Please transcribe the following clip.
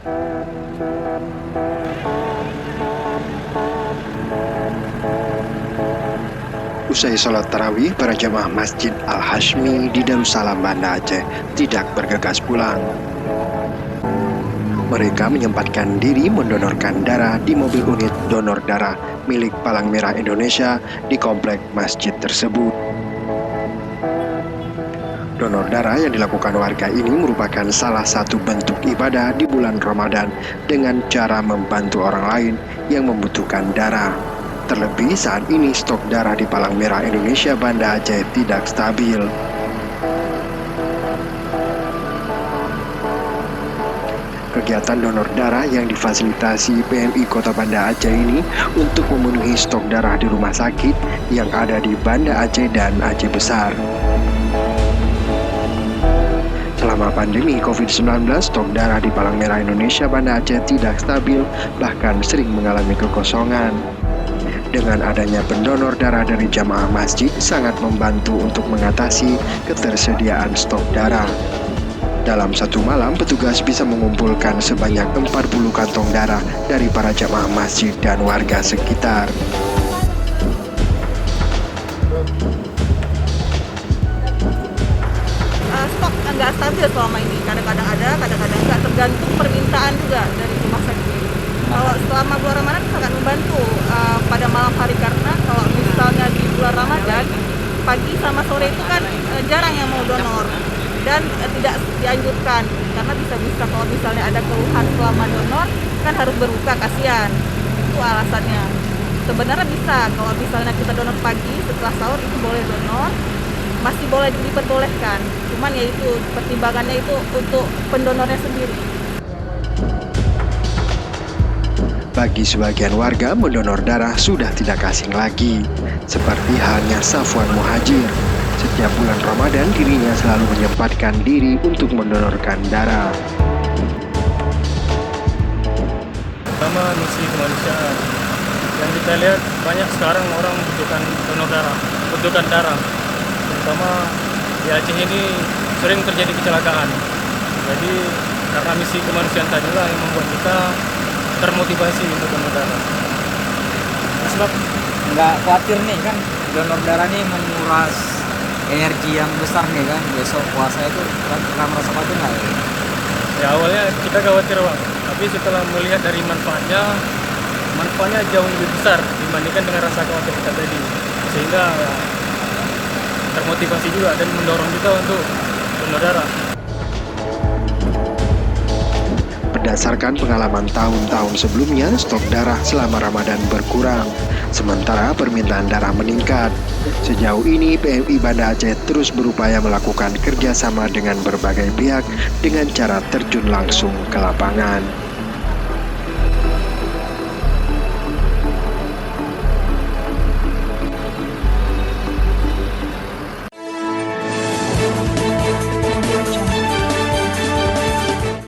Usai sholat tarawih, para jamaah Masjid Al-Hashmi di Darussalam, Banda Aceh tidak bergegas pulang. Mereka menyempatkan diri mendonorkan darah di mobil unit donor darah milik Palang Merah Indonesia di komplek masjid tersebut. Donor darah yang dilakukan warga ini merupakan salah satu bentuk ibadah di bulan Ramadan dengan cara membantu orang lain yang membutuhkan darah. Terlebih saat ini stok darah di Palang Merah Indonesia Banda Aceh tidak stabil. Kegiatan donor darah yang difasilitasi PMI Kota Banda Aceh ini untuk memenuhi stok darah di rumah sakit yang ada di Banda Aceh dan Aceh Besar. Selama pandemi COVID-19, stok darah di Palang Merah Indonesia Banda Aceh tidak stabil, bahkan sering mengalami kekosongan. Dengan adanya pendonor darah dari jamaah masjid sangat membantu untuk mengatasi ketersediaan stok darah. Dalam satu malam, petugas bisa mengumpulkan sebanyak 40 kantong darah dari para jamaah masjid dan warga sekitar. Stok nggak stabil selama ini, kadang-kadang ada, kadang-kadang nggak, tergantung permintaan juga dari rumah sakit. Kalau selama bulan Ramadan sangat membantu pada malam hari, karena kalau misalnya di bulan Ramadan pagi sama sore itu kan jarang yang mau donor dan tidak dianjurkan, karena bisa-bisa kalau misalnya ada keluhan selama donor kan harus berbuka, kasihan. Itu alasannya. Sebenarnya bisa kalau misalnya kita donor pagi setelah sahur itu boleh donor, masih boleh diperbolehkan, cuman ya itu pertimbangannya itu untuk pendonornya sendiri. Bagi sebagian warga, mendonor darah sudah tidak asing lagi. Seperti halnya Safwan Muhajir. Setiap bulan Ramadan, dirinya selalu menyempatkan diri untuk mendonorkan darah. Pertama, misi kemanusiaan. Yang kita lihat banyak sekarang orang membutuhkan donor darah, membutuhkan darah. Terutama di Aceh ini sering terjadi kecelakaan. Jadi karena misi kemanusiaan tadilah yang membuat kita termotivasi untuk donor darah. Sebab nggak khawatir nih kan, donor darah nih menguras energi yang besar nih kan, besok puasa itu kan pernah merasa khawatir nggak ya? Ya awalnya kita khawatir Bang, tapi setelah melihat dari manfaatnya jauh lebih besar dibandingkan dengan rasa khawatir kita tadi, sehingga termotivasi juga dan mendorong kita untuk donor darah. Berdasarkan pengalaman tahun-tahun sebelumnya, stok darah selama Ramadan berkurang, sementara permintaan darah meningkat. Sejauh ini, PMI Banda Aceh terus berupaya melakukan kerjasama dengan berbagai pihak dengan cara terjun langsung ke lapangan.